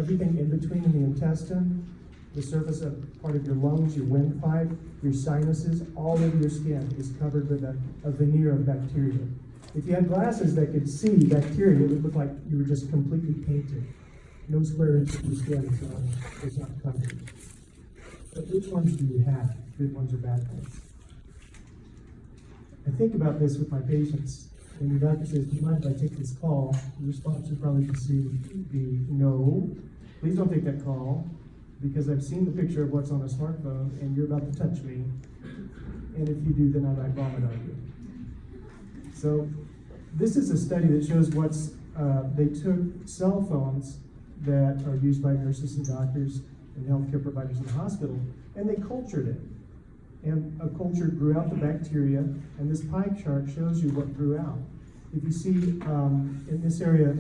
everything in between in the intestine, the surface of part of your lungs, your windpipe, your sinuses, all over your skin is covered with a veneer of bacteria. If you had glasses that could see bacteria, it would look like you were just completely painted. No square inch of your skin is not covered. But which ones do you have? Good ones or bad ones? I think about this with my patients. When the doctor says, do you mind if I take this call? The response would probably be, no, please don't take that call, because I've seen the picture of what's on a smartphone and you're about to touch me. And if you do, then I might vomit on you. So this is a study that shows they took cell phones that are used by nurses and doctors and healthcare providers in the hospital, and they cultured it. And a culture grew out the bacteria, and this pie chart shows you what grew out. If you see in this area,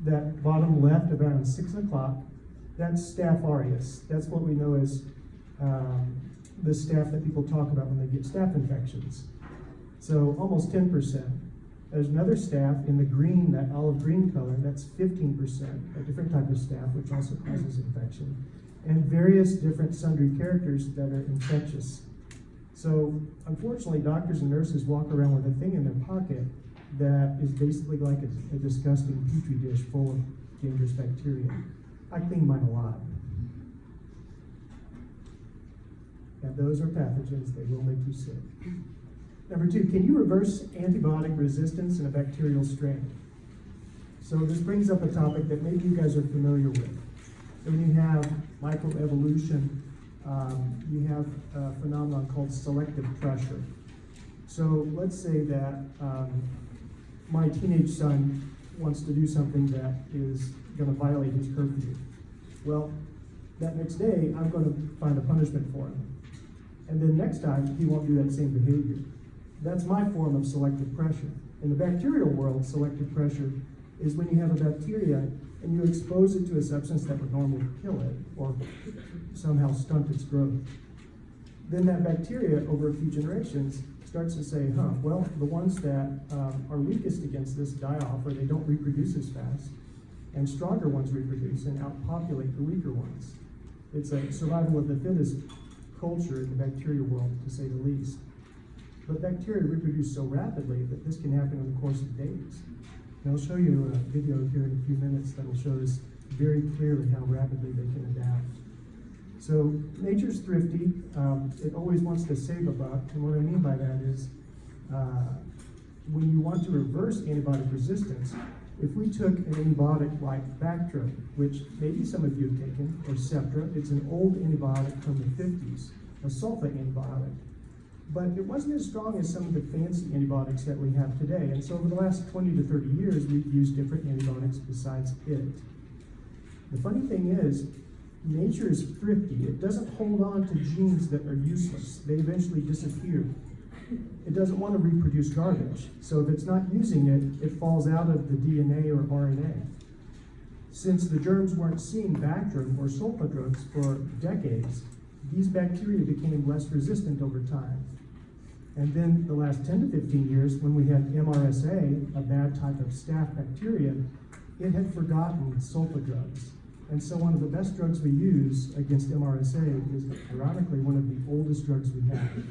that bottom left around 6 o'clock, that's Staph aureus. That's what we know as the staph that people talk about when they get staph infections. So almost 10%. There's another staph in the green, that olive green color, that's 15%, a different type of staph, which also causes infection. And various different sundry characters that are infectious. So unfortunately, doctors and nurses walk around with a thing in their pocket that is basically like a disgusting petri dish full of dangerous bacteria. I clean mine a lot. And those are pathogens, they will make you sick. Number 2, can you reverse antibiotic resistance in a bacterial strain? So this brings up a topic that maybe you guys are familiar with. When you have microevolution, you have a phenomenon called selective pressure. So let's say that my teenage son wants to do something that is going to violate his curfew. Well, that next day, I'm going to find a punishment for him. And then next time, he won't do that same behavior. That's my form of selective pressure. In the bacterial world, selective pressure is when you have a bacteria and you expose it to a substance that would normally kill it or somehow stunt its growth. Then that bacteria, over a few generations, starts to say, well, the ones that are weakest against this die off, or they don't reproduce as fast, and stronger ones reproduce and outpopulate the weaker ones. It's a survival of the fittest culture in the bacterial world, to say the least. But bacteria reproduce so rapidly that this can happen in the course of days. And I'll show you a video here in a few minutes that will show us very clearly how rapidly they can adapt. So nature's thrifty. It always wants to save a buck. And what I mean by that is when you want to reverse antibiotic resistance, if we took an antibiotic like Bactrim, which maybe some of you have taken, or Septra, it's an old antibiotic from the 50s, a sulfate antibiotic. But it wasn't as strong as some of the fancy antibiotics that we have today. And so over the last 20 to 30 years, we've used different antibiotics besides it. The funny thing is, nature is thrifty. It doesn't hold on to genes that are useless. They eventually disappear. It doesn't want to reproduce garbage. So if it's not using it, it falls out of the DNA or RNA. Since the germs weren't seeing Bactrim or sulfa drugs for decades, these bacteria became less resistant over time. And then the last 10 to 15 years, when we had MRSA, a bad type of staph bacteria, it had forgotten sulfa drugs. And so one of the best drugs we use against MRSA is, ironically, one of the oldest drugs we have.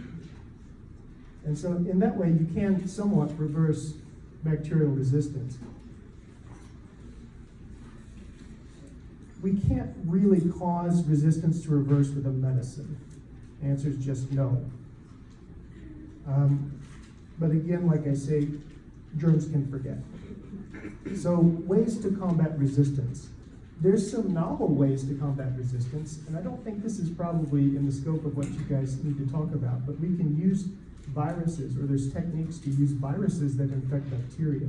And so in that way, you can somewhat reverse bacterial resistance. We can't really cause resistance to reverse with a medicine. The answer is just no. But again, like I say, germs can forget. So ways to combat resistance. There's some novel ways to combat resistance, and I don't think this is probably in the scope of what you guys need to talk about, but we can use viruses, or there's techniques to use viruses that infect bacteria.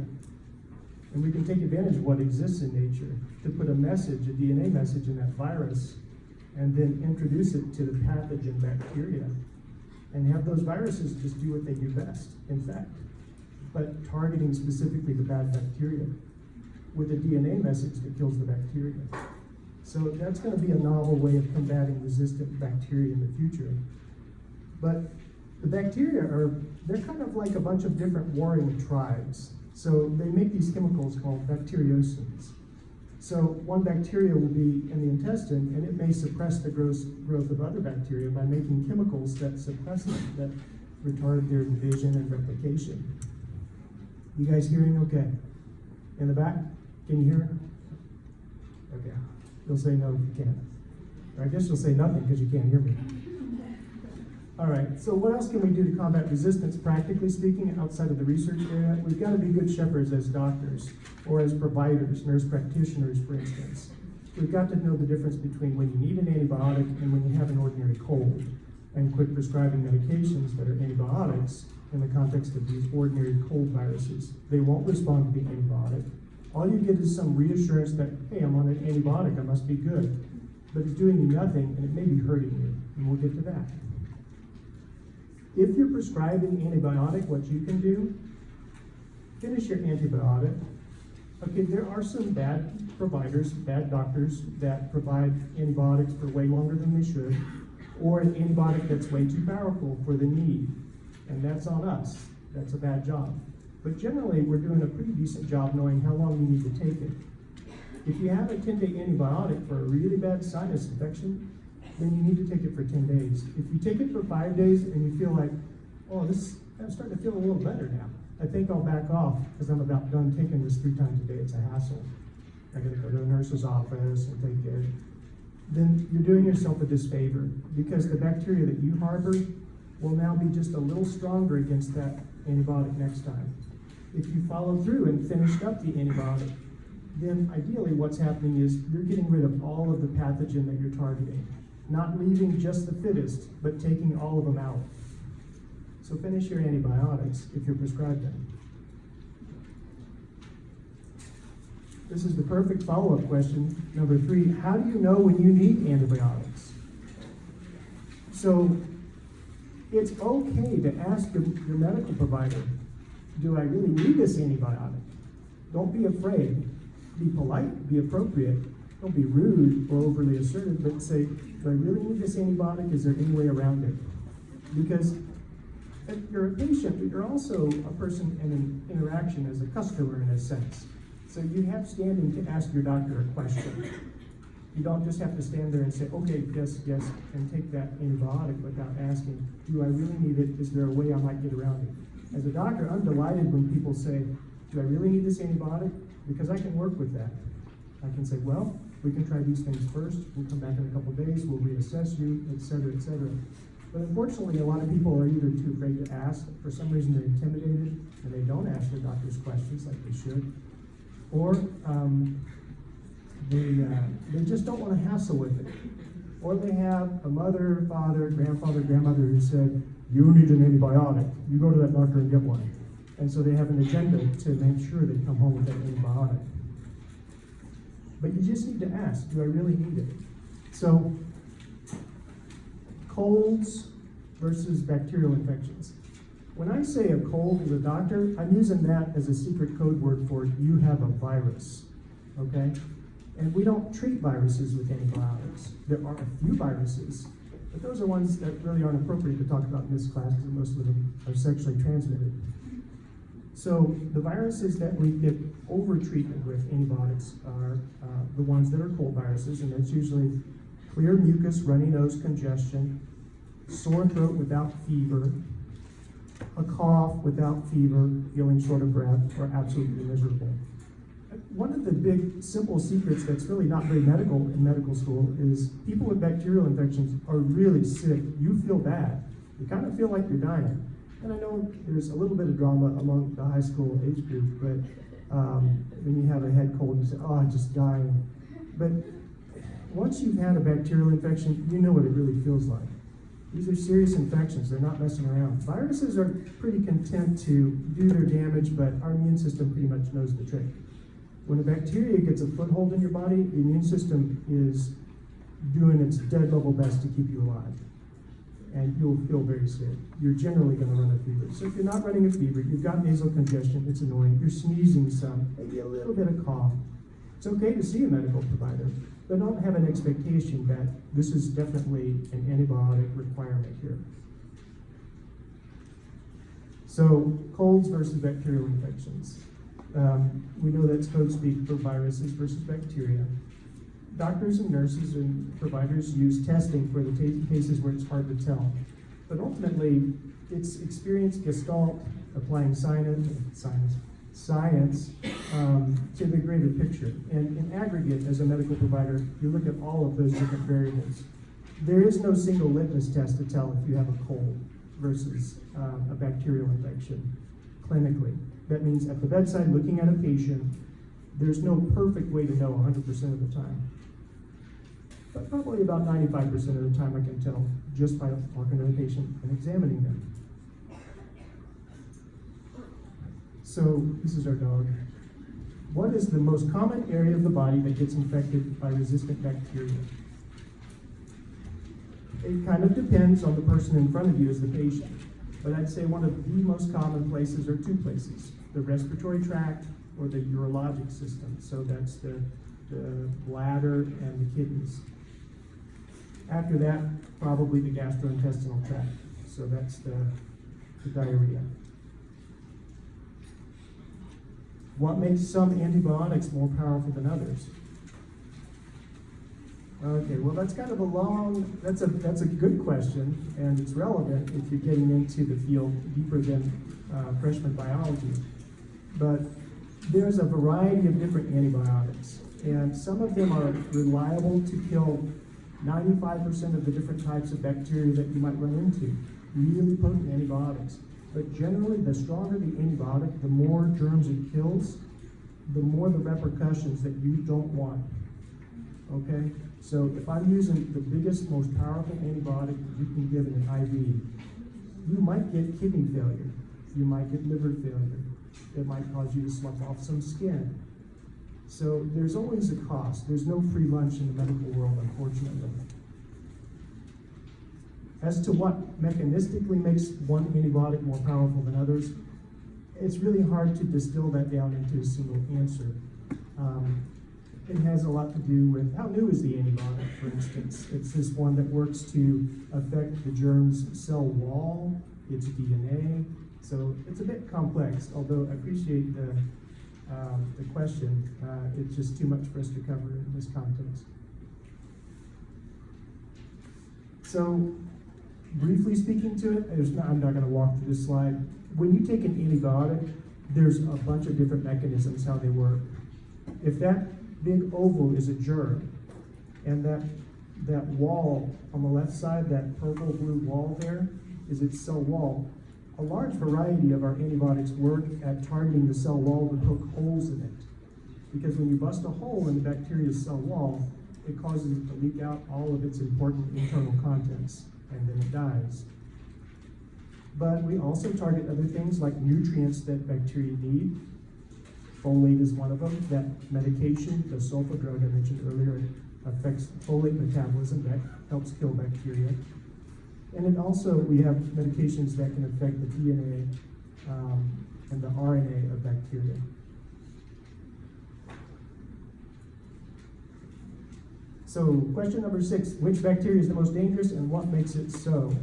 And we can take advantage of what exists in nature to put a message, a DNA message in that virus, and then introduce it to the pathogen bacteria, and have those viruses just do what they do best, infect, but targeting specifically the bad bacteria with a DNA message that kills the bacteria. So that's going to be a novel way of combating resistant bacteria in the future. But the bacteria they're kind of like a bunch of different warring tribes. So they make these chemicals called bacteriocins. So one bacteria will be in the intestine, and it may suppress the growth of other bacteria by making chemicals that suppress them, that retard their division and replication. You guys hearing okay? In the back? Can you hear? Okay. You'll say no if you can't. Or I guess you'll say nothing because you can't hear me. All right, so what else can we do to combat resistance, practically speaking, outside of the research area? We've got to be good shepherds as doctors, or as providers, nurse practitioners, for instance. We've got to know the difference between when you need an antibiotic and when you have an ordinary cold, and quit prescribing medications that are antibiotics in the context of these ordinary cold viruses. They won't respond to the antibiotic. All you get is some reassurance that, hey, I'm on an antibiotic, I must be good. But it's doing you nothing, and it may be hurting you, and we'll get to that. If you're prescribed an antibiotic, what you can do, finish your antibiotic. Okay, there are some bad providers, bad doctors that provide antibiotics for way longer than they should, or an antibiotic that's way too powerful for the need, and that's on us. That's a bad job. But generally, we're doing a pretty decent job knowing how long you need to take it. If you have a 10-day antibiotic for a really bad sinus infection, then you need to take it for 10 days. If you take it for 5 days and you feel like, oh, I'm starting to feel a little better now, I think I'll back off because I'm about done taking this 3 times a day. It's a hassle. I gotta go to the nurse's office and take it. Then you're doing yourself a disfavor because the bacteria that you harbor will now be just a little stronger against that antibiotic next time. If you follow through and finished up the antibiotic, then ideally what's happening is you're getting rid of all of the pathogen that you're targeting. Not leaving just the fittest, but taking all of them out. So finish your antibiotics if you're prescribed them. This is the perfect follow-up question. Number 3, how do you know when you need antibiotics? So it's okay to ask your medical provider, do I really need this antibiotic? Don't be afraid. Be polite, be appropriate. Don't be rude or overly assertive, but say, do I really need this antibiotic? Is there any way around it? Because if you're a patient, but you're also a person in an interaction as a customer in a sense. So you have standing to ask your doctor a question. You don't just have to stand there and say, okay, yes, and take that antibiotic without asking, do I really need it? Is there a way I might get around it? As a doctor, I'm delighted when people say, do I really need this antibiotic? Because I can work with that. I can say, well, we can try these things first. We'll come back in a couple of days. We'll reassess you, et cetera, et cetera. But unfortunately, a lot of people are either too afraid to ask. For some reason, they're intimidated, and they don't ask their doctors questions like they should. Or they just don't want to hassle with it. Or they have a mother, father, grandfather, grandmother who said, you need an antibiotic. You go to that doctor and get one. And so they have an agenda to make sure they come home with that antibiotic. But you just need to ask, do I really need it? So, colds versus bacterial infections. When I say a cold as a doctor, I'm using that as a secret code word for you have a virus, okay? And we don't treat viruses with antibiotics. There are a few viruses, but those are ones that really aren't appropriate to talk about in this class because most of them are sexually transmitted. So the viruses that we get over-treatment with antibiotics are the ones that are cold viruses, and that's usually clear mucus, runny nose, congestion, sore throat without fever, a cough without fever, feeling short of breath, or absolutely miserable. One of the big, simple secrets that's really not very medical in medical school is people with bacterial infections are really sick. You feel bad. You kind of feel like you're dying. And I know there's a little bit of drama among the high school age group, but when you have a head cold, you say, oh, I'm just dying. But once you've had a bacterial infection, you know what it really feels like. These are serious infections. They're not messing around. Viruses are pretty content to do their damage, but our immune system pretty much knows the trick. When a bacteria gets a foothold in your body, the immune system is doing its dead level best to keep you alive. And you'll feel very sick. You're generally going to run a fever. So if you're not running a fever, you've got nasal congestion, it's annoying, you're sneezing some, maybe a little bit of cough. It's okay to see a medical provider, but don't have an expectation that this is definitely an antibiotic requirement here. So colds versus bacterial infections. We know that's code speak for viruses versus bacteria. Doctors and nurses and providers use testing for the cases where it's hard to tell. But ultimately, it's experience gestalt, applying science to the greater picture. And in aggregate, as a medical provider, you look at all of those different variables. There is no single litmus test to tell if you have a cold versus a bacterial infection clinically. That means at the bedside, looking at a patient, there's no perfect way to know 100% of the time. But probably about 95% of the time I can tell just by talking to the patient and examining them. So this is our dog. What is the most common area of the body that gets infected by resistant bacteria? It kind of depends on the person in front of you as the patient. But I'd say one of the most common places are two places: the respiratory tract or the urologic system. So that's the bladder and the kidneys. After that, probably the gastrointestinal tract. So that's the diarrhea. What makes some antibiotics more powerful than others? Okay, well that's kind of that's a good question, and it's relevant if you're getting into the field deeper than freshman biology. But there's a variety of different antibiotics, and some of them are reliable to kill 95% of the different types of bacteria that you might run into. Really potent antibiotics. But generally, the stronger the antibiotic, the more germs it kills, the more the repercussions that you don't want. Okay? So if I'm using the biggest, most powerful antibiotic you can give in an IV, you might get kidney failure. You might get liver failure. It might cause you to slough off some skin. So there's always a cost. There's no free lunch in the medical world, unfortunately. As to what mechanistically makes one antibiotic more powerful than others, it's really hard to distill that down into a single answer. It has a lot to do with how new is the antibiotic, for instance. It's this one that works to affect the germ's cell wall, its DNA. So it's a bit complex, although I appreciate the question. It's just too much for us to cover in this context. So, briefly speaking to it, I'm not going to walk through this slide. When you take an antibiotic, there's a bunch of different mechanisms how they work. If that big oval is a germ, and that wall on the left side, that purple blue wall there, is its cell wall, a large variety of our antibiotics work at targeting the cell wall to poke holes in it. Because when you bust a hole in the bacteria's cell wall, it causes it to leak out all of its important internal contents, and then it dies. But we also target other things like nutrients that bacteria need. Folate is one of them. That medication, the sulfa drug I mentioned earlier, affects folate metabolism. That helps kill bacteria. And it also, we have medications that can affect the DNA and the RNA of bacteria. So question number 6, which bacteria is the most dangerous and what makes it so?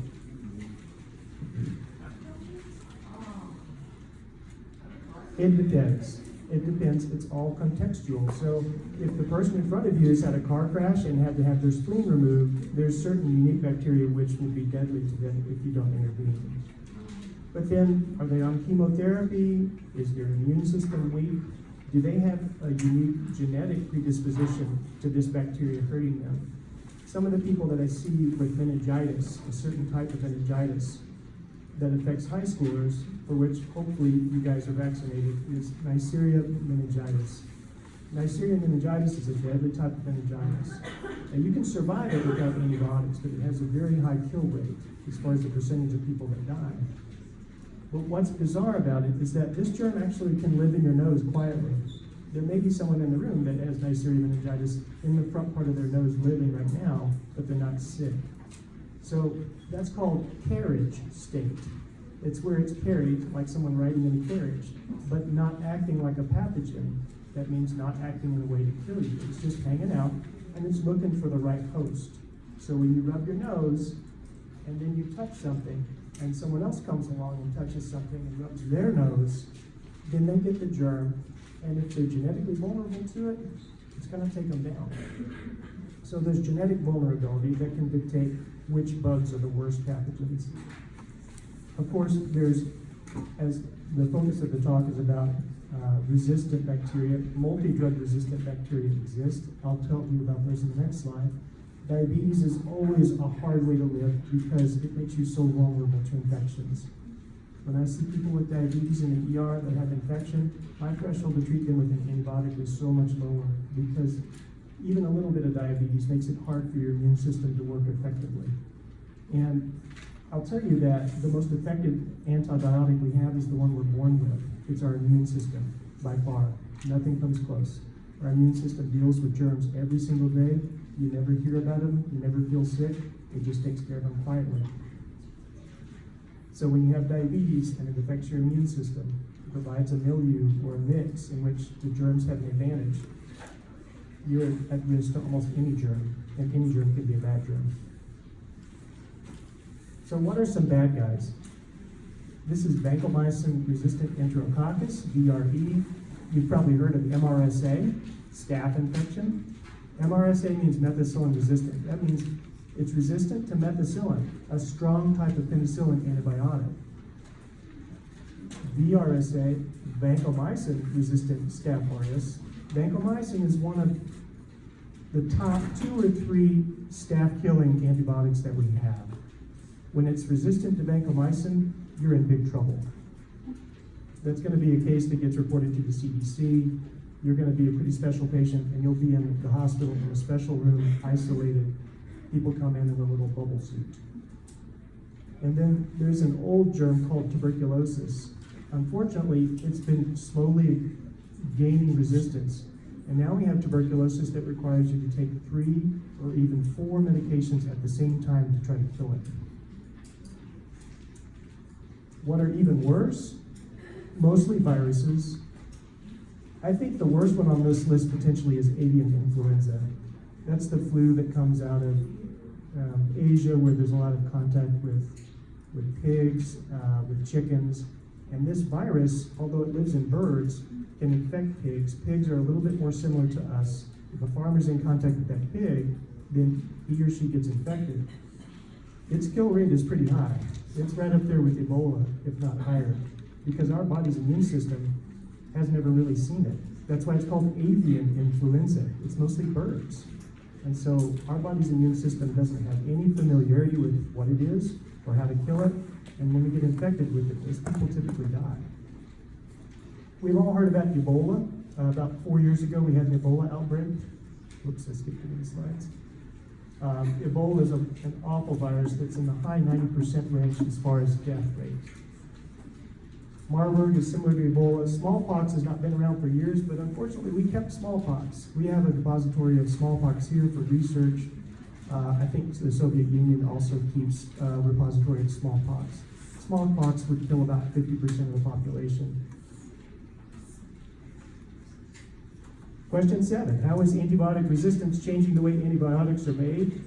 It depends. It depends. It's all contextual. So if the person in front of you has had a car crash and had to have their spleen removed, there's certain unique bacteria which will be deadly to them if you don't intervene. But then, are they on chemotherapy? Is their immune system weak? Do they have a unique genetic predisposition to this bacteria hurting them? Some of the people that I see with meningitis, a certain type of meningitis that affects high schoolers, for which hopefully you guys are vaccinated, is Neisseria meningitis. Neisseria meningitis is a deadly type of meningitis. And you can survive it without antibiotics, but it has a very high kill rate as far as the percentage of people that die. But what's bizarre about it is that this germ actually can live in your nose quietly. There may be someone in the room that has Neisseria meningitis in the front part of their nose living right now, but they're not sick. So that's called carriage state. It's where it's carried, like someone riding in a carriage, but not acting like a pathogen. That means not acting in a way to kill you. It's just hanging out, and it's looking for the right host. So when you rub your nose, and then you touch something, and someone else comes along and touches something and rubs their nose, then they get the germ, and if they're genetically vulnerable to it, it's going to take them down. So there's genetic vulnerability that can dictate which bugs are the worst pathogens. Of course, there's, as the focus of the talk is about resistant bacteria, multi-drug resistant bacteria exist. I'll tell you about those in the next slide. Diabetes is always a hard way to live because it makes you so vulnerable to infections. When I see people with diabetes in the ER that have infection, my threshold to treat them with an antibiotic is so much lower because even a little bit of diabetes makes it hard for your immune system to work effectively. And I'll tell you that the most effective antibiotic we have is the one we're born with. It's our immune system, by far. Nothing comes close. Our immune system deals with germs every single day. You never hear about them. You never feel sick. It just takes care of them quietly. So when you have diabetes and it affects your immune system, it provides a milieu or a mix in which the germs have an advantage. You're at risk to almost any germ, and any germ can be a bad germ. So what are some bad guys? This is vancomycin-resistant enterococcus, VRE. You've probably heard of MRSA, staph infection. MRSA means methicillin resistant. That means it's resistant to methicillin, a strong type of penicillin antibiotic. VRSA, vancomycin-resistant Staph aureus. Vancomycin is one of the top 2 or 3 staph-killing antibiotics that we have. When it's resistant to vancomycin, you're in big trouble. That's going to be a case that gets reported to the CDC. You're going to be a pretty special patient, and you'll be in the hospital in a special room, isolated. People come in a little bubble suit. And then there's an old germ called tuberculosis. Unfortunately, it's been slowly gaining resistance. And now we have tuberculosis that requires you to take 3 or even 4 medications at the same time to try to kill it. What are even worse? Mostly viruses. I think the worst one on this list potentially is avian influenza. That's the flu that comes out of Asia, where there's a lot of contact with pigs, with chickens. And this virus, although it lives in birds, can infect pigs. Pigs are a little bit more similar to us. If a farmer's in contact with that pig, then he or she gets infected. Its kill rate is pretty high. It's right up there with Ebola, if not higher, because our body's immune system has never really seen it. That's why it's called avian influenza. It's mostly birds. And so our body's immune system doesn't have any familiarity with what it is or how to kill it. And when we get infected with it, those people typically die. We've all heard about Ebola. About 4 years ago, we had an Ebola outbreak. Whoops, I skipped through the slides. Ebola is an awful virus that's in the high 90% range as far as death rate. Marburg is similar to Ebola. Smallpox has not been around for years, but unfortunately we kept smallpox. We have a depository of smallpox here for research. I think the Soviet Union also keeps a repository of smallpox. Smallpox would kill about 50% of the population. Question 7, how is antibiotic resistance changing the way antibiotics are made?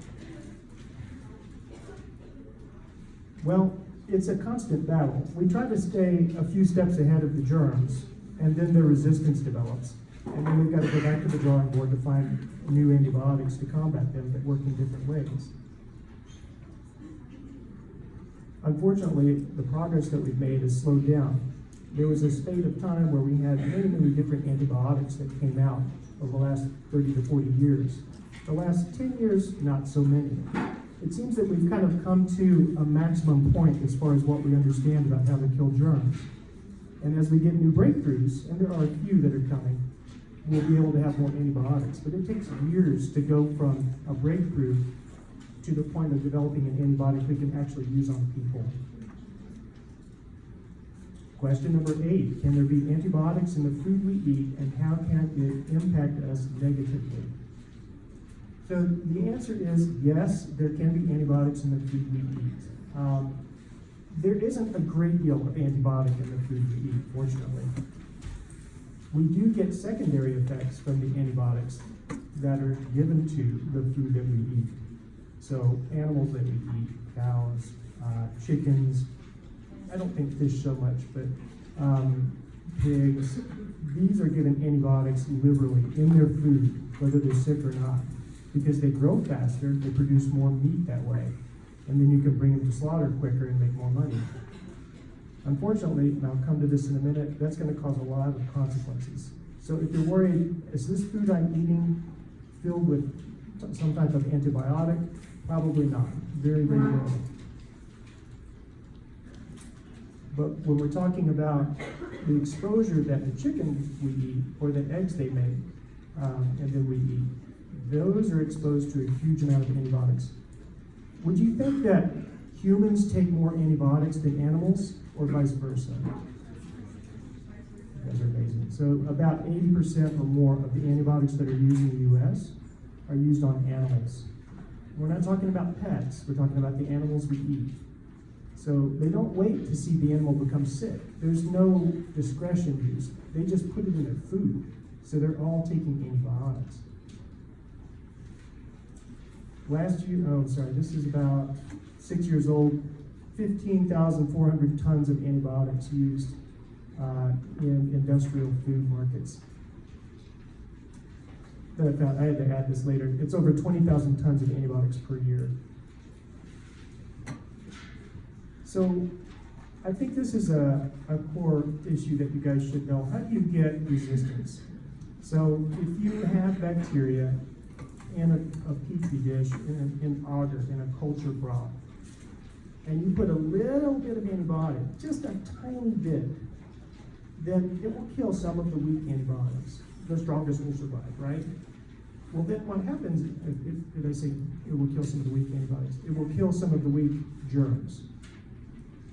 Well, it's a constant battle. We try to stay a few steps ahead of the germs, and then their resistance develops. And then we've got to go back to the drawing board to find new antibiotics to combat them that work in different ways. Unfortunately, the progress that we've made has slowed down. There was a spate of time where we had many, many different antibiotics that came out over the last 30 to 40 years. The last 10 years, not so many. It seems that we've kind of come to a maximum point as far as what we understand about how to kill germs. And as we get new breakthroughs, and there are a few that are coming, we'll be able to have more antibiotics. But it takes years to go from a breakthrough to the point of developing an antibiotic we can actually use on people. Question number 8, can there be antibiotics in the food we eat, and how can it impact us negatively? So the answer is yes, there can be antibiotics in the food we eat. There isn't a great deal of antibiotic in the food we eat, fortunately. We do get secondary effects from the antibiotics that are given to the food that we eat. So animals that we eat, cows, chickens, I don't think fish so much, but pigs, these are given antibiotics liberally in their food, whether they're sick or not, because they grow faster, they produce more meat that way, and then you can bring them to slaughter quicker and make more money. Unfortunately, and I'll come to this in a minute, that's going to cause a lot of consequences. So if you're worried, is this food I'm eating filled with some type of antibiotic? Probably not. Very, very little. But when we're talking about the exposure that the chicken we eat, or the eggs they make, and then we eat, those are exposed to a huge amount of antibiotics. Would you think that humans take more antibiotics than animals, or vice versa? You guys are amazing. So about 80% or more of the antibiotics that are used in the US are used on animals. We're not talking about pets, we're talking about the animals we eat. So they don't wait to see the animal become sick. There's no discretion used. They just put it in their food. So they're all taking antibiotics. Last year, this is about 6 years old, 15,400 tons of antibiotics used in industrial food markets. That I found, I had to add this later. It's over 20,000 tons of antibiotics per year. So I think this is a core issue that you guys should know. How do you get resistance? So if you have bacteria in a petri dish, in an agar, in a culture broth, and you put a little bit of antibiotic, just a tiny bit, then it will kill some of the weak antibiotics. The strongest will survive, right? Well, then what happens, if I say it will kill some of the weak antibiotics, it will kill some of the weak germs.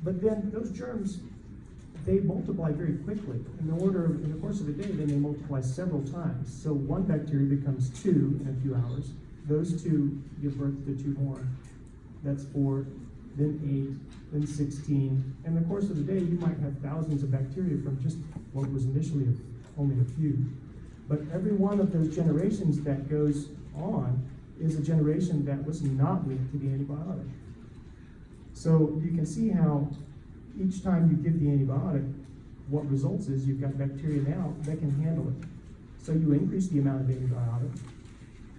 But then those germs, they multiply very quickly. In the course of a day, then they multiply several times. So one bacteria becomes 2 in a few hours. Those 2 give birth to 2 more. That's 4, then 8, then 16. In the course of the day, you might have thousands of bacteria from just what was initially only a few. But every one of those generations that goes on is a generation that was not linked to the antibiotic. So you can see how each time you give the antibiotic, what results is you've got bacteria now that can handle it. So you increase the amount of antibiotic,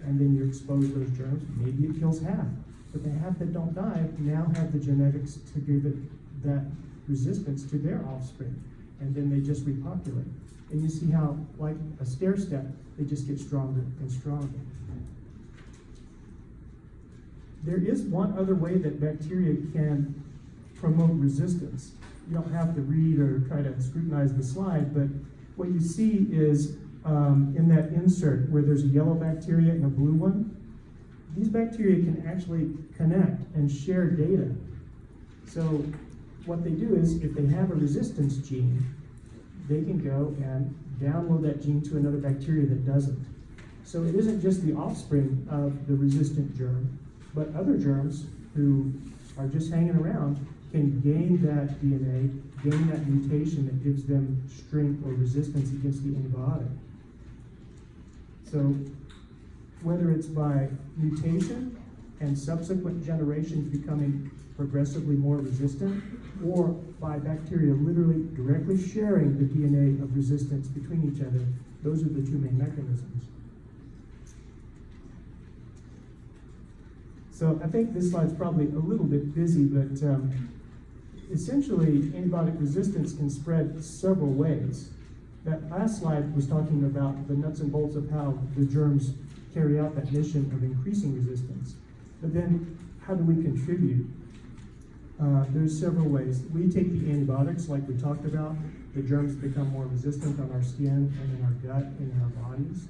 and then you expose those germs. Maybe it kills half, but the half that don't die now have the genetics to give it that resistance to their offspring, and then they just repopulate. And you see how, like a stair step, they just get stronger and stronger. There is one other way that bacteria can promote resistance. You don't have to read or try to scrutinize the slide, but what you see is in that insert where there's a yellow bacteria and a blue one, these bacteria can actually connect and share data. So what they do is, if they have a resistance gene, they can go and download that gene to another bacteria that doesn't. So it isn't just the offspring of the resistant germ, but other germs who are just hanging around can gain that DNA, gain that mutation that gives them strength or resistance against the antibiotic. So whether it's by mutation and subsequent generations becoming progressively more resistant, or by bacteria literally directly sharing the DNA of resistance between each other, those are the 2 main mechanisms. So I think this slide's probably a little bit busy, but essentially antibiotic resistance can spread several ways. That last slide was talking about the nuts and bolts of how the germs carry out that mission of increasing resistance. But then how do we contribute? There's several ways. We take the antibiotics like we talked about. The germs become more resistant on our skin and in our gut and in our bodies.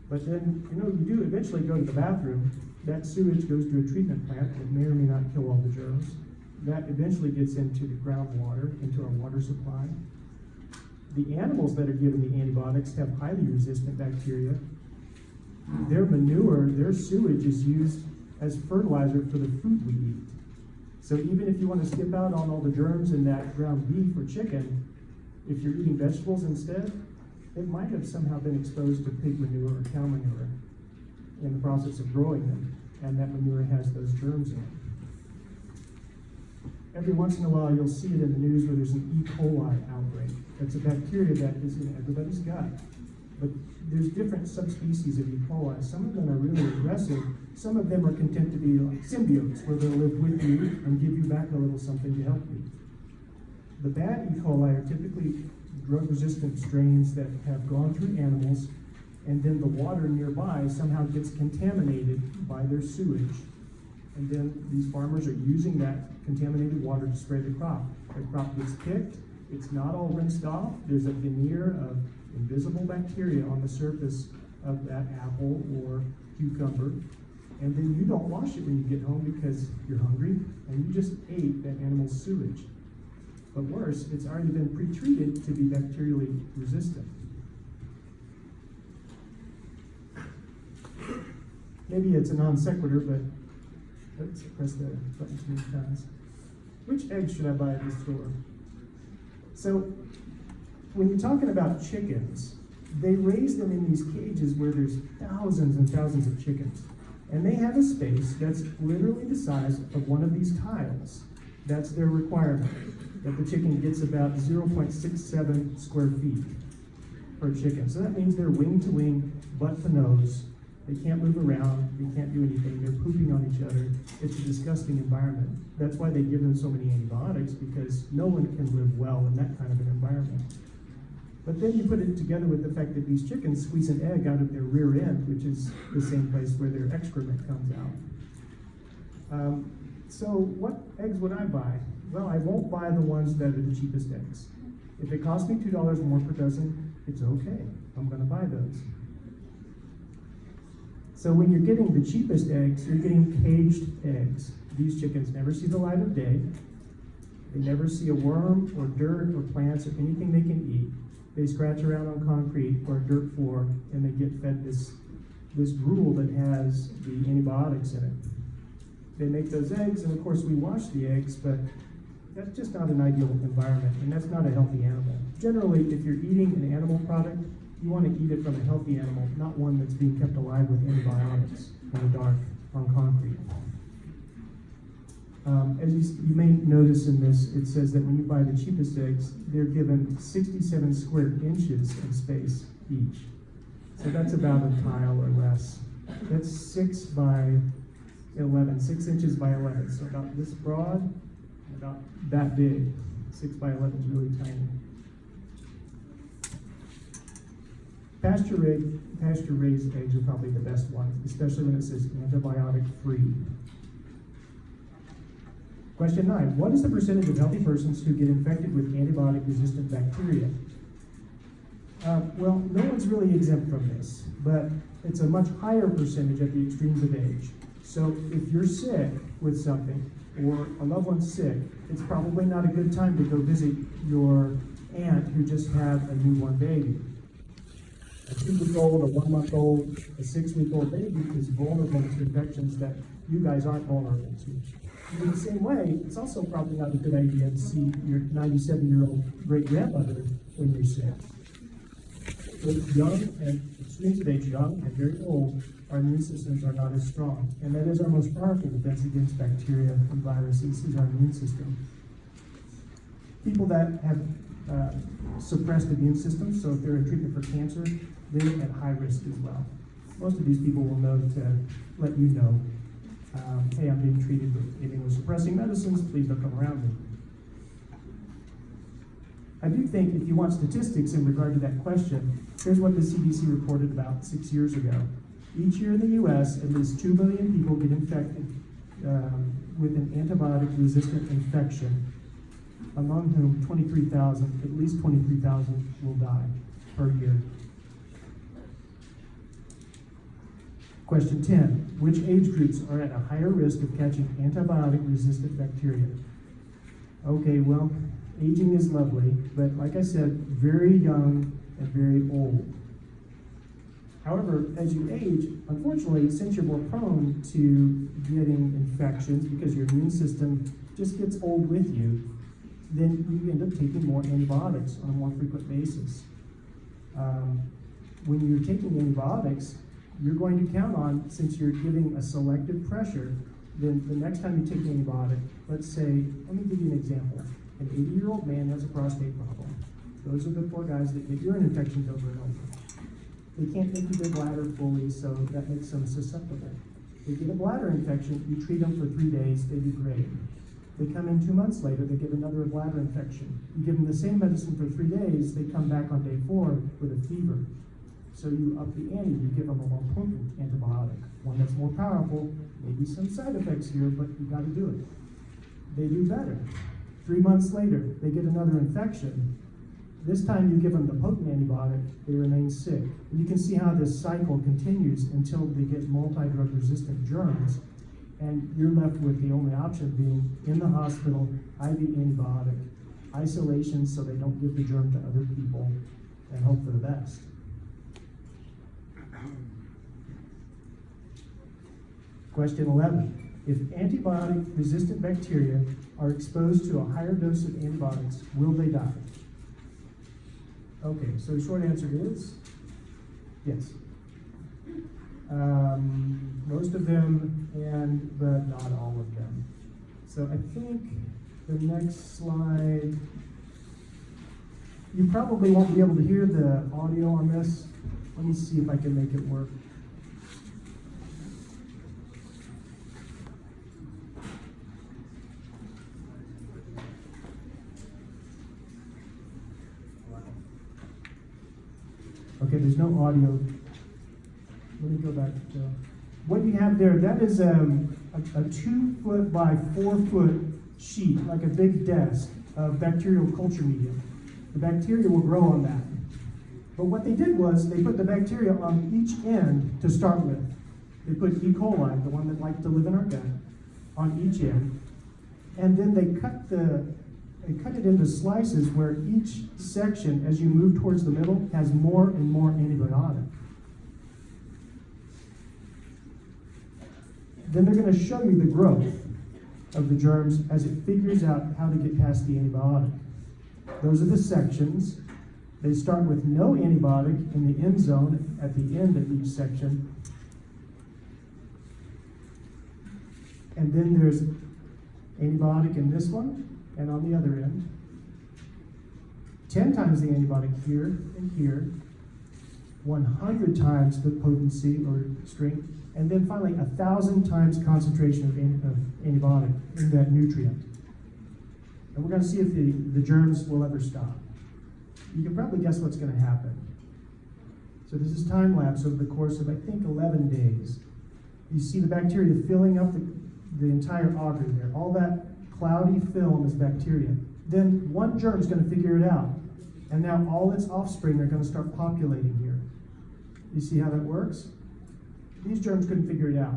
But then, you do eventually go to the bathroom. That sewage goes to a treatment plant that may or may not kill all the germs. That eventually gets into the groundwater, into our water supply. The animals that are given the antibiotics have highly resistant bacteria. Their manure, their sewage is used as fertilizer for the food we eat. So even if you want to skip out on all the germs in that ground beef or chicken, if you're eating vegetables instead, it might have somehow been exposed to pig manure or cow manure in the process of growing them, and that manure has those germs in it. Every once in a while, you'll see it in the news where there's an E. coli outbreak. That's a bacteria that is in everybody's gut. But there's different subspecies of E. coli. Some of them are really aggressive. Some of them are content to be like symbiotes, where they'll live with you and give you back a little something to help you. The bad E. coli are typically drug-resistant strains that have gone through animals, and then the water nearby somehow gets contaminated by their sewage. And then these farmers are using that contaminated water to spray the crop. The crop gets picked, it's not all rinsed off, there's a veneer of invisible bacteria on the surface of that apple or cucumber, and then you don't wash it when you get home because you're hungry, and you just ate that animal's sewage. But worse, it's already been pre-treated to be bacterially resistant. Maybe it's a non sequitur, but let's press the button too many times. Which eggs should I buy at the store? So, when you're talking about chickens, they raise them in these cages where there's thousands and thousands of chickens. And they have a space that's literally the size of one of these tiles. That's their requirement, that the chicken gets about 0.67 square feet per chicken. So that means they're wing to wing, butt to nose. They can't move around, they can't do anything, they're pooping on each other. It's a disgusting environment. That's why they give them so many antibiotics, because no one can live well in that kind of an environment. But then you put it together with the fact that these chickens squeeze an egg out of their rear end, which is the same place where their excrement comes out. So what eggs would I buy? Well, I won't buy the ones that are the cheapest eggs. If it costs me $2 more per dozen, it's okay. I'm going to buy those. So when you're getting the cheapest eggs, you're getting caged eggs. These chickens never see the light of day. They never see a worm or dirt or plants or anything they can eat. They scratch around on concrete or a dirt floor, and they get fed this gruel that has the antibiotics in it. They make those eggs, and of course we wash the eggs, but that's just not an ideal environment, and that's not a healthy animal. Generally, if you're eating an animal product, you want to eat it from a healthy animal, not one that's being kept alive with antibiotics in the dark on concrete. As you may notice in this, it says that when you buy the cheapest eggs, they're given 67 square inches of space each. So that's about a tile or less. That's 6 by 11, 6 inches by 11. So about this broad, and about that big. 6 by 11 is really tiny. Pasture-raised eggs are probably the best ones, especially when it says antibiotic-free. Question 9, what is the percentage of healthy persons who get infected with antibiotic-resistant bacteria? Well, no one's really exempt from this, but it's a much higher percentage at the extremes of age. So if you're sick with something, or a loved one's sick, it's probably not a good time to go visit your aunt who just had a newborn baby. A 2-week-old, a 1-month-old, a 6-week-old baby is vulnerable to infections that you guys aren't vulnerable to. In the same way, it's also probably not a good idea to see your 97-year-old great-grandmother when you're sick. With young and extremes of age, young and very old, our immune systems are not as strong. And that is our most powerful defense against bacteria and viruses, is our immune system. People that have suppressed immune systems, so if they're in treatment for cancer, they're at high risk as well. Most of these people will know to let you know, hey, I'm being treated with immunosuppressing medicines, please don't come around me. I do think if you want statistics in regard to that question, here's what the CDC reported about 6 years ago. Each year in the US, at least 2 million people get infected with an antibiotic-resistant infection, among whom at least 23,000 will die per year. Question 10, which age groups are at a higher risk of catching antibiotic-resistant bacteria? Okay, well, aging is lovely, but like I said, very young and very old. However, as you age, unfortunately, since you're more prone to getting infections because your immune system just gets old with you, then you end up taking more antibiotics on a more frequent basis. When you're taking antibiotics, you're going to count on, since you're giving a selective pressure, then the next time you take an antibiotic, let's say, let me give you an example. An 80-year-old man has a prostate problem. Those are the poor guys that get urine infections over and over. They can't empty their bladder fully, so that makes them susceptible. They get a bladder infection, you treat them for 3 days, they do great. They come in 2 months later, they get another bladder infection. You give them the same medicine for 3 days, they come back on day 4 with a fever. So you up the ante, you give them a more potent antibiotic, one that's more powerful, maybe some side effects here, but you gotta do it. They do better. 3 months later, they get another infection. This time you give them the potent antibiotic, they remain sick. And you can see how this cycle continues until they get multi-drug resistant germs, and you're left with the only option being in the hospital, IV antibiotic, isolation so they don't give the germ to other people, and hope for the best. Question 11. If antibiotic-resistant bacteria are exposed to a higher dose of antibiotics, will they die? Okay, so the short answer is yes. Most of them, but not all of them. So I think the next slide, you probably won't be able to hear the audio on this. Let me see if I can make it work. Okay, there's no audio. Let me go back to what you have there. That is a 2 foot by 4 foot sheet, like a big desk of bacterial culture medium. The bacteria will grow on that. But what they did was they put the bacteria on each end to start with. They put E. coli, the one that liked to live in our gut, on each end, and then they cut it into slices where each section, as you move towards the middle, has more and more antibiotic. Then they're going to show you the growth of the germs as it figures out how to get past the antibiotic. Those are the sections. They start with no antibiotic in the end zone at the end of each section. And then there's antibiotic in this one and on the other end. 10 times the antibiotic here and here. 100 times the potency or strength. And then finally 1,000 times concentration of antibiotic in that nutrient. And we're going to see if the germs will ever stop. You can probably guess what's going to happen. So this is time lapse over the course of, I think, 11 days. You see the bacteria filling up the entire auger there. All that cloudy film is bacteria. Then one germ is going to figure it out. And now all its offspring are going to start populating here. You see how that works? These germs couldn't figure it out.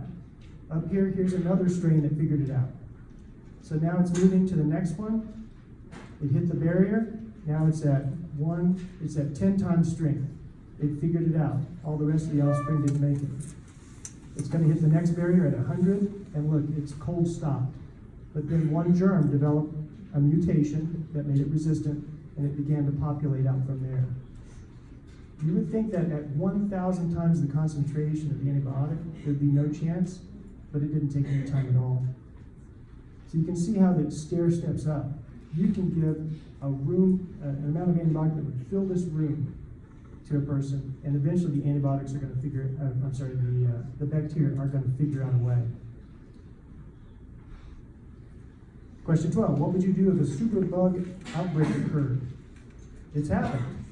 Up here, here's another strain that figured it out. So now it's moving to the next one. It hit the barrier. Now it's at 10 times strength. It figured it out. All the rest of the offspring didn't make it. It's going to hit the next barrier at 100, and look, it's cold stopped. But then one germ developed a mutation that made it resistant, and it began to populate out from there. You would think that at 1,000 times the concentration of the antibiotic, there'd be no chance, but it didn't take any time at all. So you can see how the stair steps up. You can give an amount of antibiotic that would fill this room to a person, and eventually the antibiotics are going to the bacteria are going to figure out a way. Question 12, what would you do if a superbug outbreak occurred? It's happened.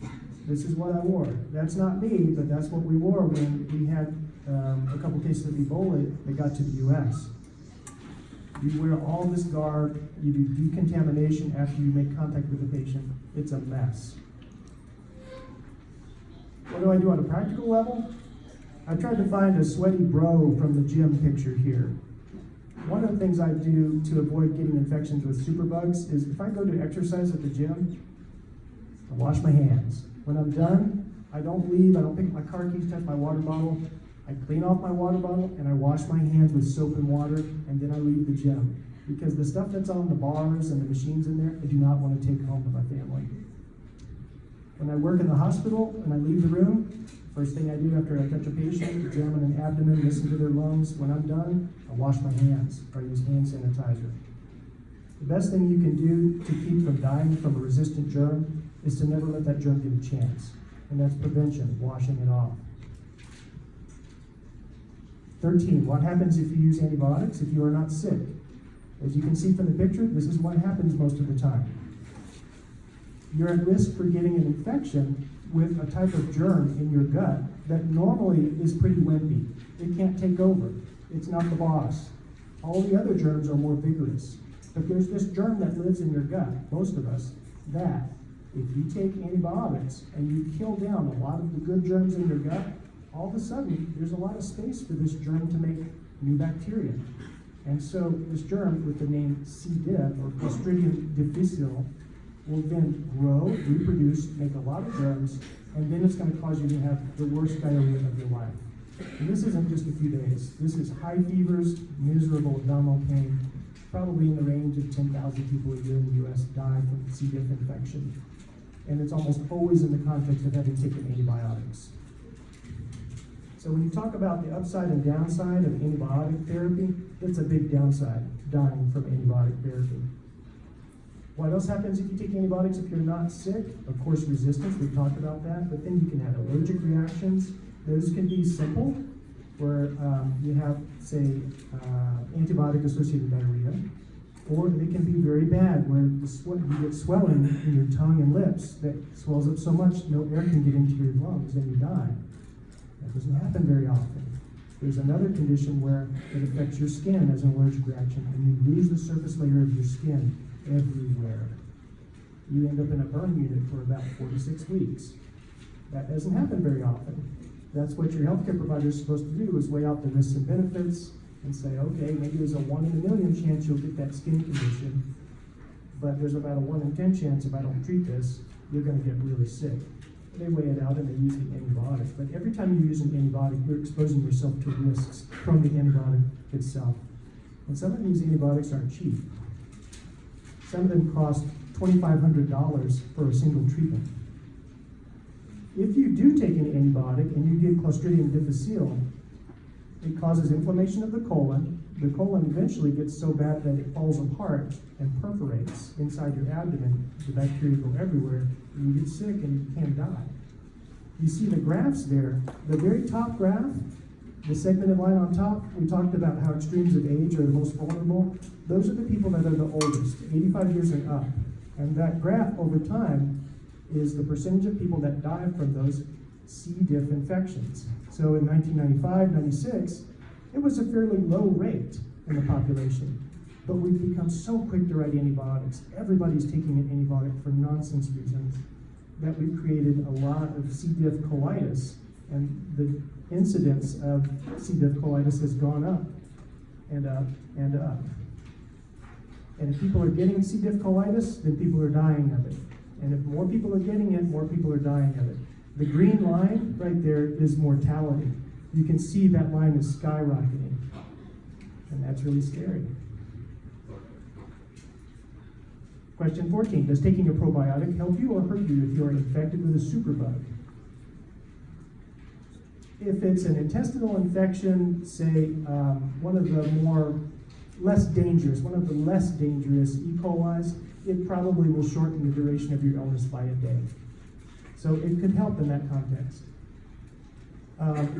This is what I wore. That's not me, but that's what we wore when we had a couple cases of Ebola that got to the U.S. You wear all this garb, you do decontamination after you make contact with the patient. It's a mess. What do I do on a practical level? I tried to find a sweaty bro from the gym picture here. One of the things I do to avoid getting infections with superbugs is if I go to exercise at the gym, I wash my hands. When I'm done, I don't leave, I don't pick up my car keys, touch my water bottle. I clean off my water bottle and I wash my hands with soap and water, and then I leave the gym. Because the stuff that's on the bars and the machines in there, I do not want to take home to my family. When I work in the hospital and I leave the room, First thing I do after I touch a patient, examine an abdomen, listen to their lungs. When I'm done, I wash my hands or use hand sanitizer. The best thing you can do to keep from dying from a resistant germ is to never let that germ get a chance. And that's prevention, washing it off. 13, what happens if you use antibiotics if you are not sick? As you can see from the picture, this is what happens most of the time. You're at risk for getting an infection with a type of germ in your gut that normally is pretty wimpy. It can't take over. It's not the boss. All the other germs are more vigorous. But there's this germ that lives in your gut, most of us, that if you take antibiotics and you kill down a lot of the good germs in your gut, all of a sudden there's a lot of space for this germ to make new bacteria. And so this germ with the name C. diff or Clostridium difficile will then grow, reproduce, make a lot of germs, and then it's going to cause you to have the worst diarrhea of your life. And this isn't just a few days. This is high fevers, miserable abdominal pain. Probably in the range of 10,000 people a year in the U.S. die from C. diff infection. And it's almost always in the context of having taken antibiotics. So when you talk about the upside and downside of antibiotic therapy, it's a big downside, dying from antibiotic therapy. What else happens if you take antibiotics if you're not sick? Of course, resistance, we've talked about that, but then you can have allergic reactions. Those can be simple, where you have, say, antibiotic-associated diarrhea, or they can be very bad, where you get swelling in your tongue and lips that swells up so much no air can get into your lungs and you die. That doesn't happen very often. There's another condition where it affects your skin as an allergic reaction, and you lose the surface layer of your skin everywhere. You end up in a burn unit for about 4 to 6 weeks. That doesn't happen very often. That's what your healthcare provider is supposed to do, is weigh out the risks and benefits and say, okay, maybe there's a 1 in a million chance you'll get that skin condition, but there's about a 1 in 10 chance if I don't treat this, you're going to get really sick. They weigh it out and they use the antibiotic. But every time you use an antibiotic, you're exposing yourself to risks from the antibiotic itself. And some of these antibiotics aren't cheap. Some of them cost $2,500 for a single treatment. If you do take an antibiotic and you give Clostridium difficile, it causes inflammation of the colon. The colon eventually gets so bad that it falls apart and perforates inside your abdomen. The bacteria go everywhere, and you get sick and you can die. You see the graphs there. The very top graph, the segmented line on top, we talked about how extremes of age are the most vulnerable. Those are the people that are the oldest, 85 years and up. And that graph over time is the percentage of people that die from those C. diff infections. So in 1995, 96, it was a fairly low rate in the population. But we've become so quick to write antibiotics. Everybody's taking an antibiotic for nonsense reasons that we've created a lot of C. diff colitis, and the incidence of C. diff colitis has gone up and up and up. And if people are getting C. diff colitis, then people are dying of it. And if more people are getting it, more people are dying of it. The green line right there is mortality. You can see that line is skyrocketing. And that's really scary. Question 14, does taking a probiotic help you or hurt you if you are infected with a superbug? If it's an intestinal infection, say one of the less dangerous E. coli's, it probably will shorten the duration of your illness by a day. So it could help in that context.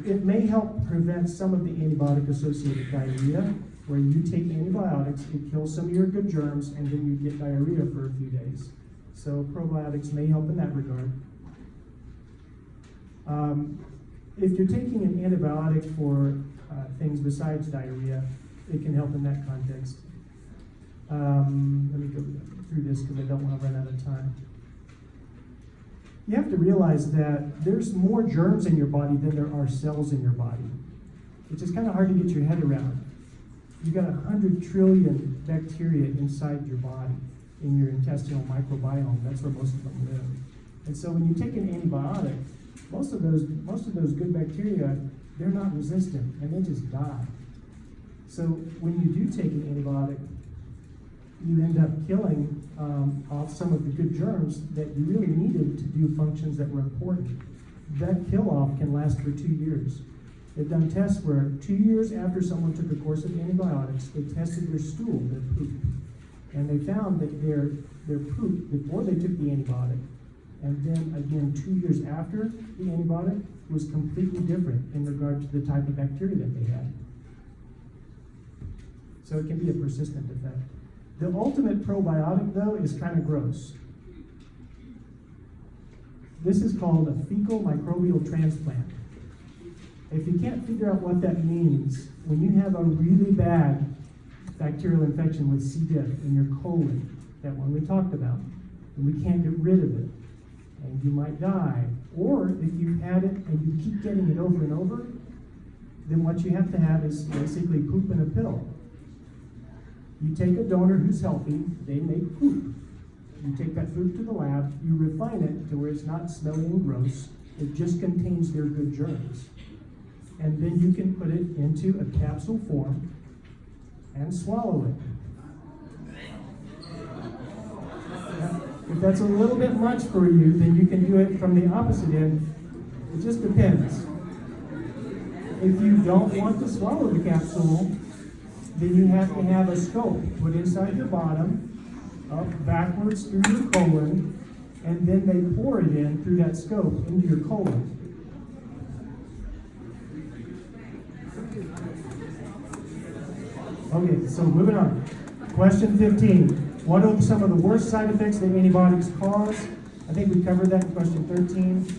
It may help prevent some of the antibiotic-associated diarrhea, where you take antibiotics, it kills some of your good germs, and then you get diarrhea for a few days. So probiotics may help in that regard. If you're taking an antibiotic for things besides diarrhea, it can help in that context. Let me go through this because I don't want to run out of time. You have to realize that there's more germs in your body than there are cells in your body, which is kind of hard to get your head around. You've got 100 trillion bacteria inside your body, in your intestinal microbiome. That's where most of them live. And so when you take an antibiotic, most of those good bacteria, they're not resistant, and they just die. So when you do take an antibiotic, you end up killing off some of the good germs that you really needed to do functions that were important. that kill-off can last for 2 years. They've done tests where 2 years after someone took a course of antibiotics, they tested their stool, their poop, and they found that their poop before they took the antibiotic, and then again 2 years after the antibiotic, was completely different in regard to the type of bacteria that they had. So it can be a persistent effect. The ultimate probiotic, though, is kind of gross. This is called a fecal microbial transplant. If you can't figure out what that means, when you have a really bad bacterial infection with C. diff in your colon, that one we talked about, and we can't get rid of it, and you might die, or if you've had it and you keep getting it over and over, then what you have to have is basically poop in a pill. You take a donor who's healthy, they make poop. You take that food to the lab, you refine it to where it's not smelly and gross, it just contains their good germs. And then you can put it into a capsule form and swallow it. If that's a little bit much for you, then you can do it from the opposite end. It just depends. If you don't want to swallow the capsule, then you have to have a scope put inside your bottom, up backwards through your colon, and then they pour it in through that scope into your colon. Okay, so moving on. Question 15. What are some of the worst side effects that antibiotics cause? I think we covered that in question 13. So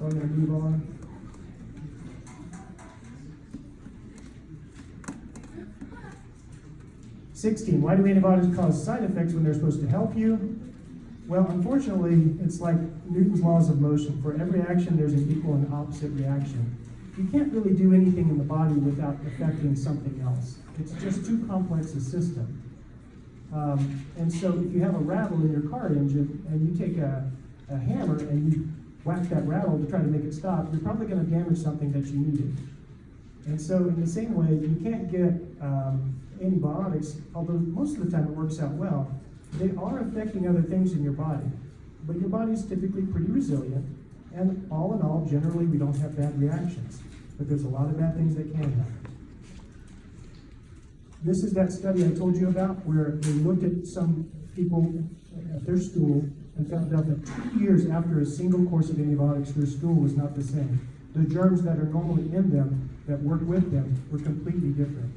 I'm going to move on. "16. Why do antibiotics cause side effects when they're supposed to help you? Well, unfortunately, it's like Newton's laws of motion. For every action, there's an equal and opposite reaction. You can't really do anything in the body without affecting something else. It's just too complex a system. And so if you have a rattle in your car engine and you take a hammer and you whack that rattle to try to make it stop, you're probably going to damage something that you needed. And so in the same way, you can't get antibiotics, although most of the time it works out well, they are affecting other things in your body. But your body's typically pretty resilient, and all in all, generally we don't have bad reactions. But there's a lot of bad things that can happen. This is that study I told you about where they looked at some people at their stool and found out that 2 years after a single course of antibiotics, their stool was not the same. The germs that are normally in them, that work with them, were completely different.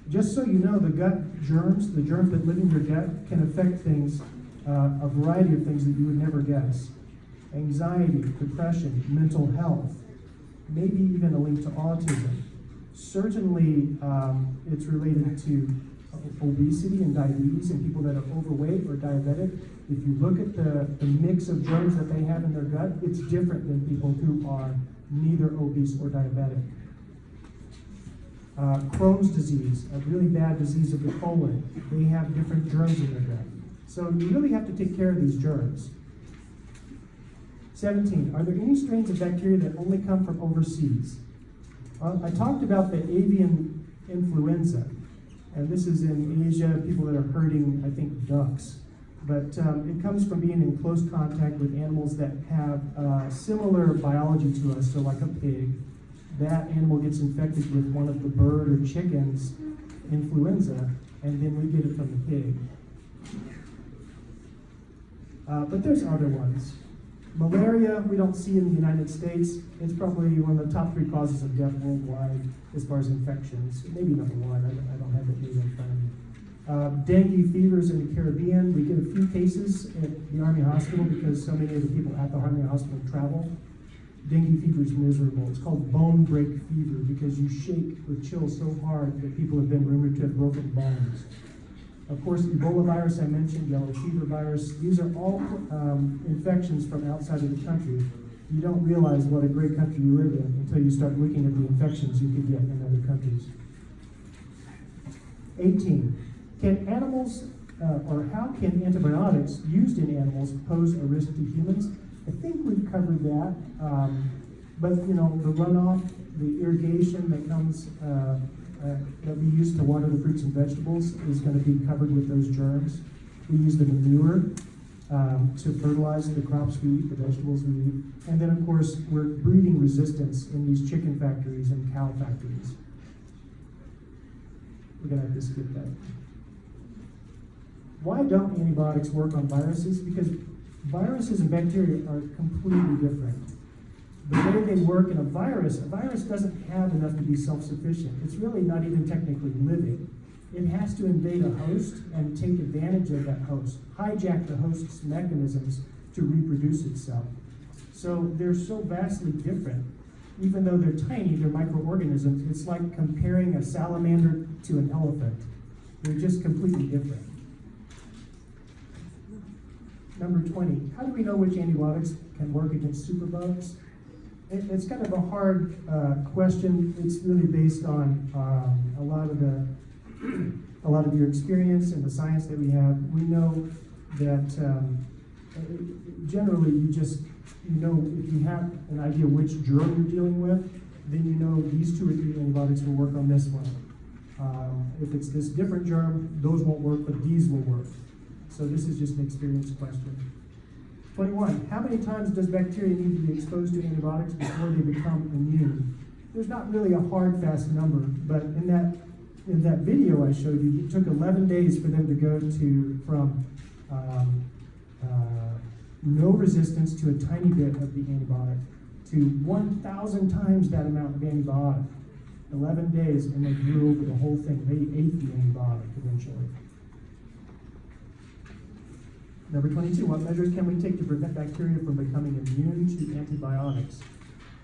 Just so you know, the gut germs, the germs that live in your gut, can affect things, a variety of things that you would never guess. Anxiety, depression, mental health, maybe even a link to autism. Certainly, it's related to obesity and diabetes and people that are overweight or diabetic. If you look at the mix of germs that they have in their gut, it's different than people who are neither obese or diabetic. Crohn's disease, a really bad disease of the colon, they have different germs in their gut. So you really have to take care of these germs. 17, are there any strains of bacteria that only come from overseas? I talked about the avian influenza, and this is in Asia, people that are herding, I think, ducks. But it comes from being in close contact with animals that have similar biology to us, so like a pig. That animal gets infected with one of the bird or chicken's influenza, and then we get it from the pig. But there's other ones. Malaria, we don't see in the United States. It's probably one of the top 3 causes of death worldwide as far as infections. Maybe number 1, I don't have it maybe in front of me. Dengue fevers in the Caribbean. We get a few cases at the Army Hospital because so many of the people at the Army Hospital travel. Dengue fever is miserable. It's called bone break fever because you shake with chills so hard that people have been rumored to have broken bones. Of course, Ebola virus I mentioned, yellow fever virus, these are all infections from outside of the country. You don't realize what a great country you live in until you start looking at the infections you could get in other countries. 18. Can animals, or how can antibiotics used in animals pose a risk to humans? I think we've covered that, but you know, the runoff, the irrigation that comes, that we use to water the fruits and vegetables is going to be covered with those germs. We use the manure to fertilize the crops we eat, the vegetables we eat. And then, of course, we're breeding resistance in these chicken factories and cow factories. We're going to have to skip that. Why don't antibiotics work on viruses? Because viruses and bacteria are completely different. The way they work in a virus doesn't have enough to be self-sufficient. It's really not even technically living. It has to invade a host and take advantage of that host, hijack the host's mechanisms to reproduce itself. So they're so vastly different. Even though they're tiny, they're microorganisms. It's like comparing a salamander to an elephant. They're just completely different. Number 20, how do we know which antibiotics can work against superbugs? It's kind of a hard question. It's really based on a lot of your experience and the science that we have. We know that generally you know if you have an idea which germ you're dealing with, then you know these 2 or 3 antibiotics will work on this one. If it's this different germ, those won't work, but these will work. So this is just an experience question. 21, how many times does bacteria need to be exposed to antibiotics before they become immune? There's not really a hard, fast number, but in that video I showed you, it took 11 days for them to go from no resistance to a tiny bit of the antibiotic to 1,000 times that amount of antibiotic. 11 days, and they grew over the whole thing. They ate the antibiotic eventually. Number 22, what measures can we take to prevent bacteria from becoming immune to antibiotics?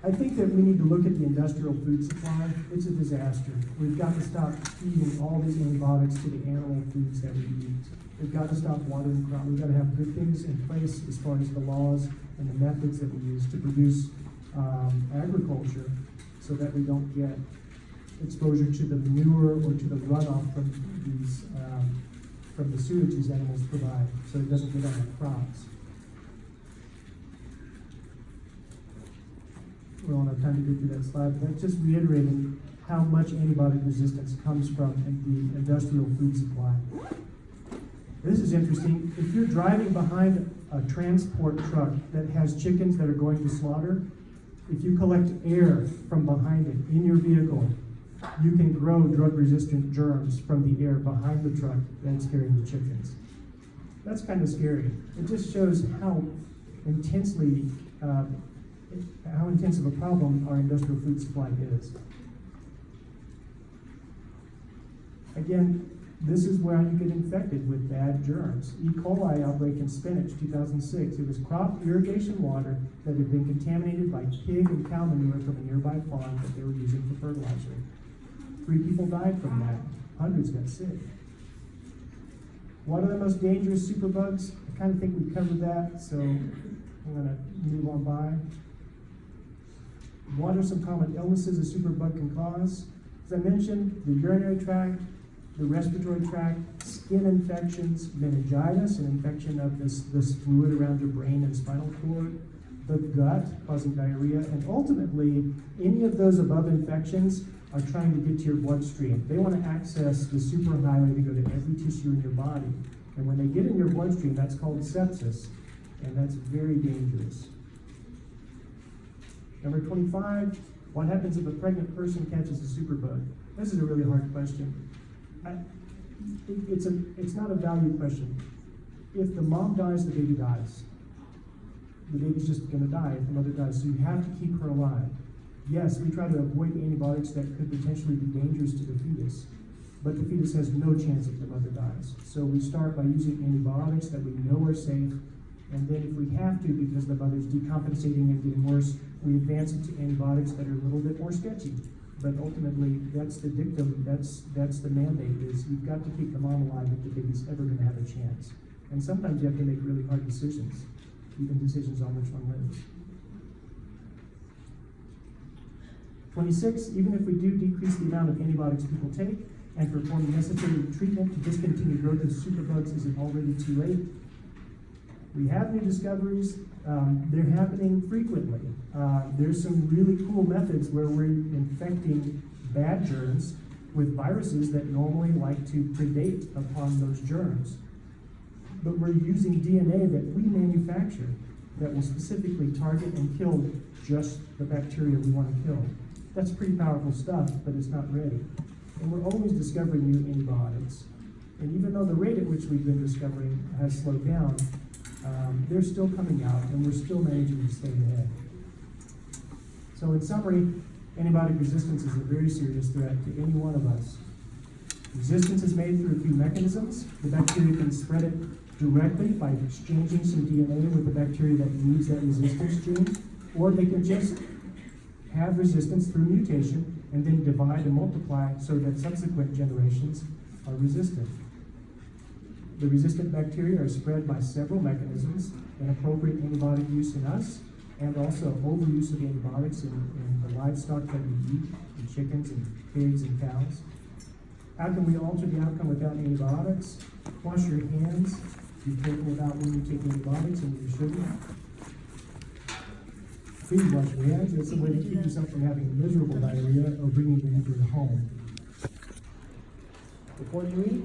I think that we need to look at the industrial food supply. It's a disaster. We've got to stop feeding all these antibiotics to the animal foods that we eat. We've got to stop watering crops. We've got to have good things in place as far as the laws and the methods that we use to produce agriculture so that we don't get exposure to the manure or to the runoff from these from the sewage these animals provide, so it doesn't get on the crops. We don't have time to go through that slide, but that's just reiterating how much antibiotic resistance comes from in the industrial food supply. This is interesting. If you're driving behind a transport truck that has chickens that are going to slaughter, if you collect air from behind it in your vehicle, you can grow drug-resistant germs from the air behind the truck that's carrying the chickens. That's kind of scary. It just shows how intensive a problem our industrial food supply is. Again, this is where you get infected with bad germs. E. coli outbreak in spinach, 2006. It was crop irrigation water that had been contaminated by pig and cow manure from a nearby farm that they were using for fertilizer. 3 people died from that. Hundreds got sick. What are the most dangerous superbugs? I kind of think we covered that, so I'm going to move on by. What are some common illnesses a superbug can cause? As I mentioned, the urinary tract, the respiratory tract, skin infections, meningitis, an infection of this fluid around your brain and spinal cord, the gut, causing diarrhea, and ultimately, any of those above infections are trying to get to your bloodstream. They want to access the superhighway to go to every tissue in your body. And when they get in your bloodstream, that's called sepsis, and that's very dangerous. Number 25, what happens if a pregnant person catches a superbug? This is a really hard question. It's not a value question. If the mom dies, the baby dies. The baby's just going to die if the mother dies, so you have to keep her alive. Yes, we try to avoid antibiotics that could potentially be dangerous to the fetus, but the fetus has no chance if the mother dies. So we start by using antibiotics that we know are safe, and then if we have to, because the mother's decompensating and getting worse, we advance it to antibiotics that are a little bit more sketchy. But ultimately, that's the dictum, that's the mandate, is you've got to keep the mom alive if the baby's ever going to have a chance. And sometimes you have to make really hard decisions, even decisions on which one lives. 26, even if we do decrease the amount of antibiotics people take and perform the necessary treatment to discontinue growth of superbugs, is it already too late? We have new discoveries. They're happening frequently. There's some really cool methods where we're infecting bad germs with viruses that normally like to predate upon those germs. but we're using DNA that we manufacture that will specifically target and kill just the bacteria we want to kill. That's pretty powerful stuff, but it's not ready. And we're always discovering new antibiotics. And even though the rate at which we've been discovering has slowed down, they're still coming out, and we're still managing to stay ahead. So in summary, antibiotic resistance is a very serious threat to any one of us. Resistance is made through a few mechanisms. The bacteria can spread it directly by exchanging some DNA with the bacteria that needs that resistance gene, or they can just have resistance through mutation and then divide and multiply so that subsequent generations are resistant. The resistant bacteria are spread by several mechanisms: inappropriate antibiotic use in us, and also overuse of antibiotics in the livestock that we eat, in chickens and pigs and cows. How can we alter the outcome without antibiotics? Wash your hands. Be careful about when you take antibiotics and when you shouldn't. Please wash your hands. It's a way to keep yourself from having miserable diarrhea or bringing it into your home. Before you eat,